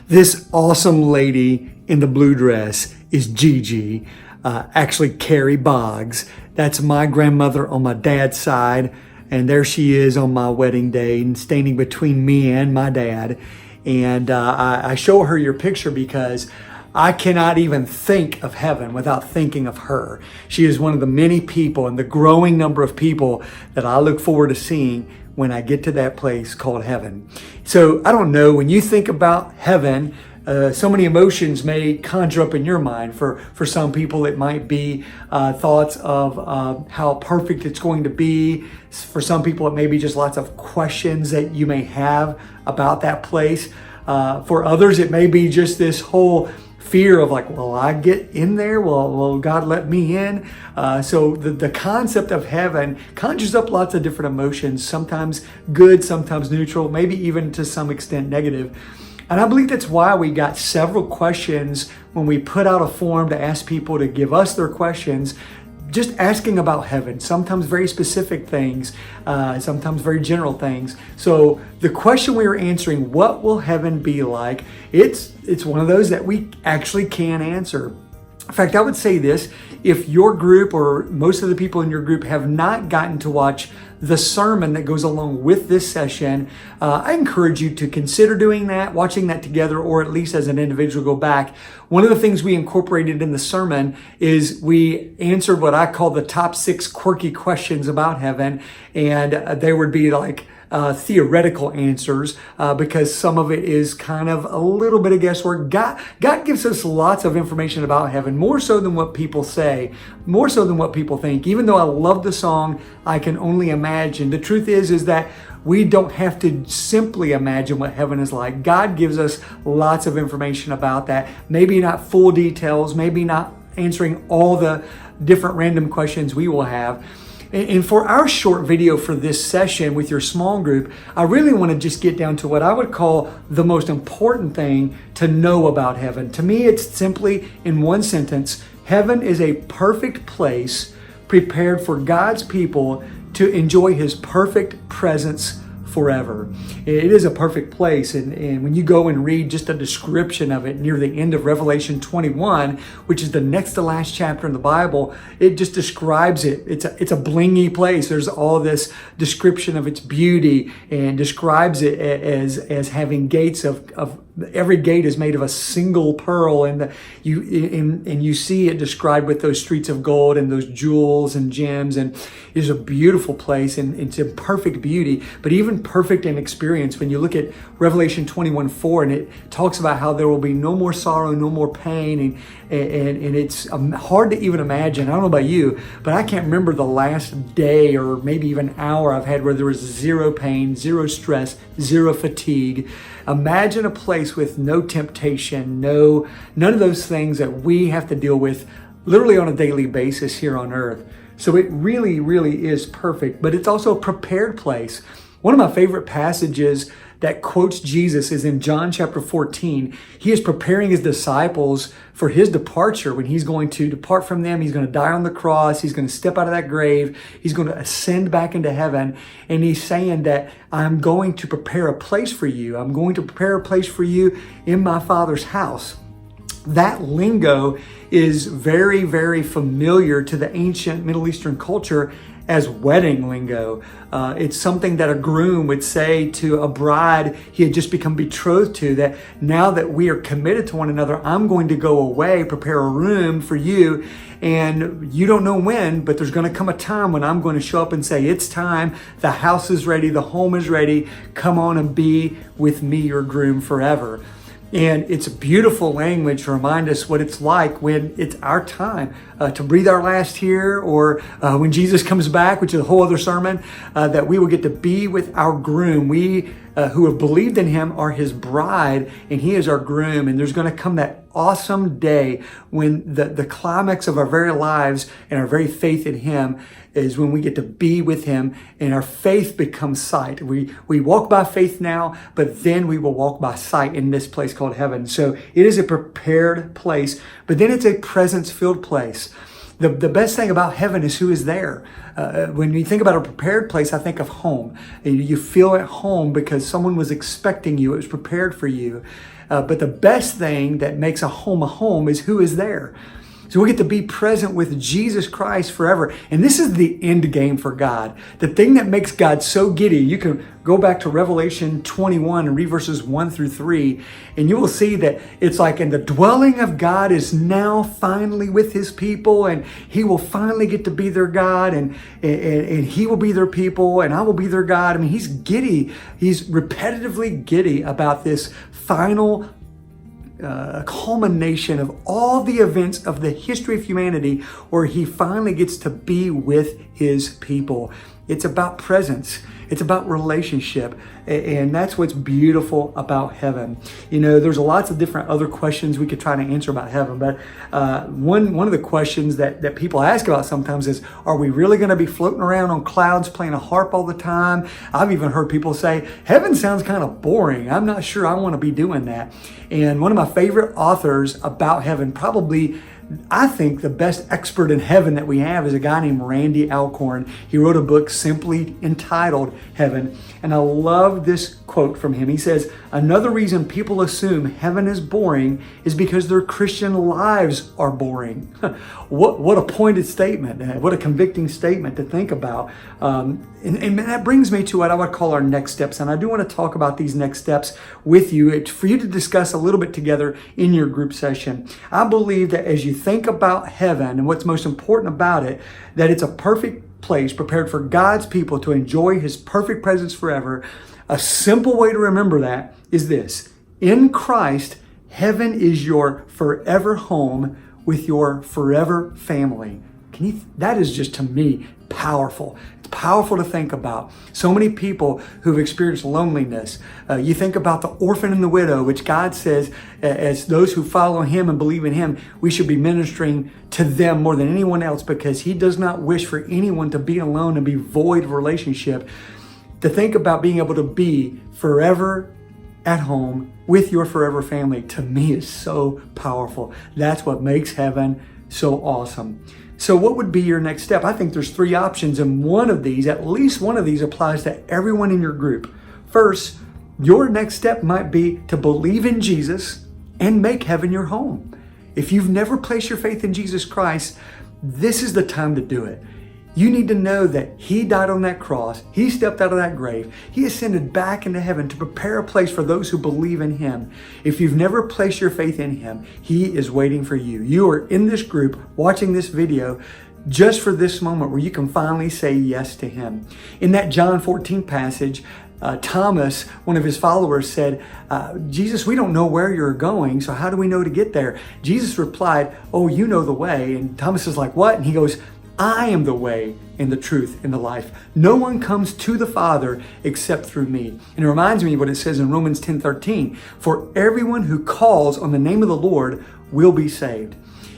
This awesome lady in the blue dress is Gigi, actually Carrie Boggs. That's my grandmother on my dad's side, and there she is on my wedding day, and standing between me and my dad. And I show her your picture because I cannot even think of heaven without thinking of her. She is one of the many people and the growing number of people that I look forward to seeing when I get to that place called heaven. So I don't know, when you think about heaven, so many emotions may conjure up in your mind. For some people, it might be thoughts of how perfect it's going to be. For some people, it may be just lots of questions that you may have about that place. For others, it may be just this whole fear of like, will I get in there? Will God let me in? So the concept of heaven conjures up lots of different emotions, sometimes good, sometimes neutral, maybe even to some extent negative. And I believe that's why we got several questions when we put out a form to ask people to give us their questions, just asking about heaven, sometimes very specific things, sometimes very general things. So the question we were answering, what will heaven be like? It's one of those that we actually can answer. In fact, I would say this: if your group or most of the people in your group have not gotten to watch the sermon that goes along with this session, I encourage you to consider doing that, watching that together, or at least as an individual go back. One of the things we incorporated in the sermon is we answered what I call the top 6 quirky questions about heaven, and they would be like theoretical answers, because some of it is kind of a little bit of guesswork. God gives us lots of information about heaven, more so than what people say, more so than what people think. Even though I love the song, I Can Only Imagine, the truth is that we don't have to simply imagine what heaven is like. God gives us lots of information about that. Maybe not full details, maybe not answering all the different random questions we will have. And for our short video for this session with your small group, I really want to just get down to what I would call the most important thing to know about heaven. To me, it's simply in one sentence: heaven is a perfect place prepared for God's people to enjoy His perfect presence forever. It is a perfect place, and when you go and read just a description of it near the end of Revelation 21, which is the next to last chapter in the Bible, it just describes it. It's a blingy place. There's all this description of its beauty, and describes it as having gates of every gate is made of a single pearl, and you see it described with those streets of gold and those jewels and gems, and it is a beautiful place, and it's a perfect beauty, but even perfect in experience. When you look at Revelation 21:4, and it talks about how there will be no more sorrow, no more pain, and it's hard to even imagine. I don't know about you, but I can't remember the last day or maybe even hour I've had where there was zero pain, zero stress, zero fatigue. Imagine a place with no temptation, none of those things that we have to deal with literally on a daily basis here on earth. So it really, really is perfect, but it's also a prepared place. One of my favorite passages that quotes Jesus is in John chapter 14. He is preparing his disciples for his departure. When he's going to depart from them, he's going to die on the cross, he's going to step out of that grave, he's going to ascend back into heaven, and he's saying that I'm going to prepare a place for you. I'm going to prepare a place for you in my Father's house. That lingo is very, very familiar to the ancient Middle Eastern culture as wedding lingo. It's something that a groom would say to a bride he had just become betrothed to, that now that we are committed to one another, I'm going to go away, prepare a room for you, and you don't know when, but there's going to come a time when I'm going to show up and say, it's time, the house is ready, the home is ready, come on and be with me, your groom, forever. And it's a beautiful language to remind us what it's like when it's our time to breathe our last here, or when Jesus comes back, which is a whole other sermon, that we will get to be with our groom. We who have believed in him are his bride, and he is our groom. And there's going to come that awesome day when the climax of our very lives and our very faith in him is when we get to be with him, and our faith becomes sight. We walk by faith now, but then we will walk by sight in this place called heaven. So it is a prepared place, but then it's a presence-filled place. The best thing about heaven is who is there. When you think about a prepared place, I think of home. You feel at home because someone was expecting you. It was prepared for you. But the best thing that makes a home is who is there. So we get to be present with Jesus Christ forever. And this is the end game for God. The thing that makes God so giddy, you can go back to Revelation 21 and read verses 1 through 3, and you will see that it's like, and the dwelling of God is now finally with his people, and he will finally get to be their God, and he will be their people, and I will be their God. I mean, he's giddy. He's repetitively giddy about this final culmination of all the events of the history of humanity, where he finally gets to be with his people. It's about presence. It's about relationship. And that's what's beautiful about heaven. You know, there's lots of different other questions we could try to answer about heaven. But one of the questions that people ask about sometimes is, are we really going to be floating around on clouds playing a harp all the time? I've even heard people say, heaven sounds kind of boring. I'm not sure I want to be doing that. And one of my favorite authors about heaven, probably I think the best expert in heaven that we have, is a guy named Randy Alcorn. He wrote a book simply entitled Heaven. And I love this quote from him. He says, another reason people assume heaven is boring is because their Christian lives are boring. What a pointed statement. What a convicting statement to think about. And that brings me to what I would call our next steps. And I do want to talk about these next steps with you. It's for you to discuss a little bit together in your group session. I believe that as you think about heaven and what's most important about it, that it's a perfect place prepared for God's people to enjoy his perfect presence forever. A simple way to remember that is this: in Christ, heaven is your forever home with your forever family. That is just, to me, powerful. It's powerful to think about. So many people who've experienced loneliness. You think about the orphan and the widow, which God says, as those who follow him and believe in him, we should be ministering to them more than anyone else, because he does not wish for anyone to be alone and be void of relationship. To think about being able to be forever at home with your forever family, to me, is so powerful. That's what makes heaven so awesome. So what would be your next step? I think there's 3 options, and one of these, at least one of these, applies to everyone in your group. First, your next step might be to believe in Jesus and make heaven your home. If you've never placed your faith in Jesus Christ, this is the time to do it. You need to know that he died on that cross. He stepped out of that grave. He ascended back into heaven to prepare a place for those who believe in him. If you've never placed your faith in him, he is waiting for you. You are in this group watching this video just for this moment where you can finally say yes to him. In that John 14 passage, Thomas, one of his followers, said, Jesus, we don't know where you're going, so how do we know to get there? Jesus replied, oh, you know the way. And Thomas is like, what? And he goes, I am the way and the truth and the life. No one comes to the Father except through me. And it reminds me of what it says in Romans 10:13. For everyone who calls on the name of the Lord will be saved.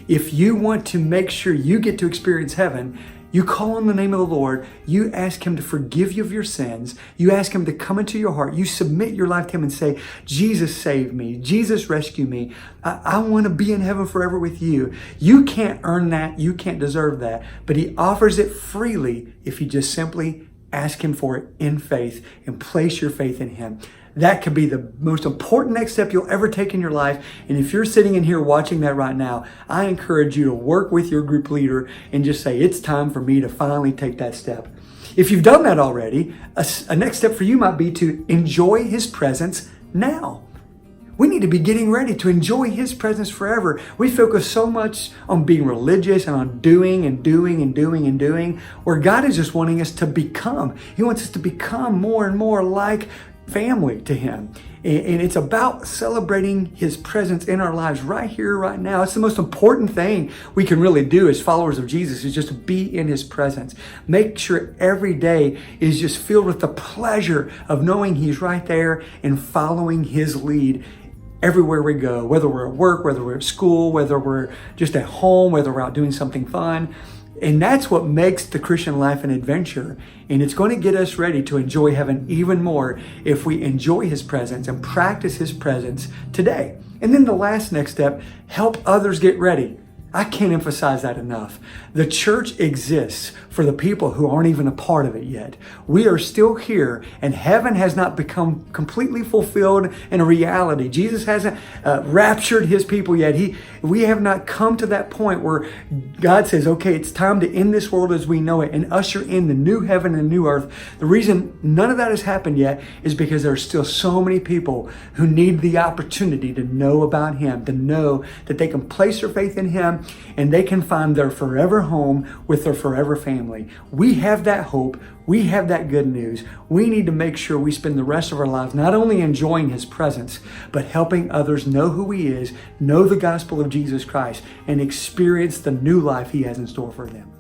If you want to make sure you get to experience heaven, you call on the name of the Lord, you ask him to forgive you of your sins, you ask him to come into your heart, you submit your life to him and say, Jesus, save me, Jesus, rescue me. I want to be in heaven forever with you. You can't earn that, you can't deserve that, but he offers it freely if you just simply ask him for it in faith and place your faith in him. That could be the most important next step you'll ever take in your life. And if you're sitting in here watching that right now, I encourage you to work with your group leader and just say, it's time for me to finally take that step. If you've done that already, a next step for you might be to enjoy his presence now. We need to be getting ready to enjoy his presence forever. We focus so much on being religious and on doing, where God is just wanting us to become. He wants us to become more and more like family to him. And it's about celebrating his presence in our lives right here, right now. It's the most important thing we can really do as followers of Jesus, is just to be in his presence. Make sure every day is just filled with the pleasure of knowing he's right there and following his lead everywhere we go, whether we're at work, whether we're at school, whether we're just at home, whether we're out doing something fun. And that's what makes the Christian life an adventure. And it's going to get us ready to enjoy heaven even more if we enjoy his presence and practice his presence today. And then the last next step, help others get ready. I can't emphasize that enough. The church exists for the people who aren't even a part of it yet. We are still here, and heaven has not become completely fulfilled in a reality. Jesus hasn't raptured his people yet. We have not come to that point where God says, okay, it's time to end this world as we know it and usher in the new heaven and new earth. The reason none of that has happened yet is because there are still so many people who need the opportunity to know about him, to know that they can place their faith in him and they can find their forever home with their forever family. We have that hope. We have that good news. We need to make sure we spend the rest of our lives not only enjoying his presence, but helping others know who he is, know the gospel of Jesus Christ, and experience the new life he has in store for them.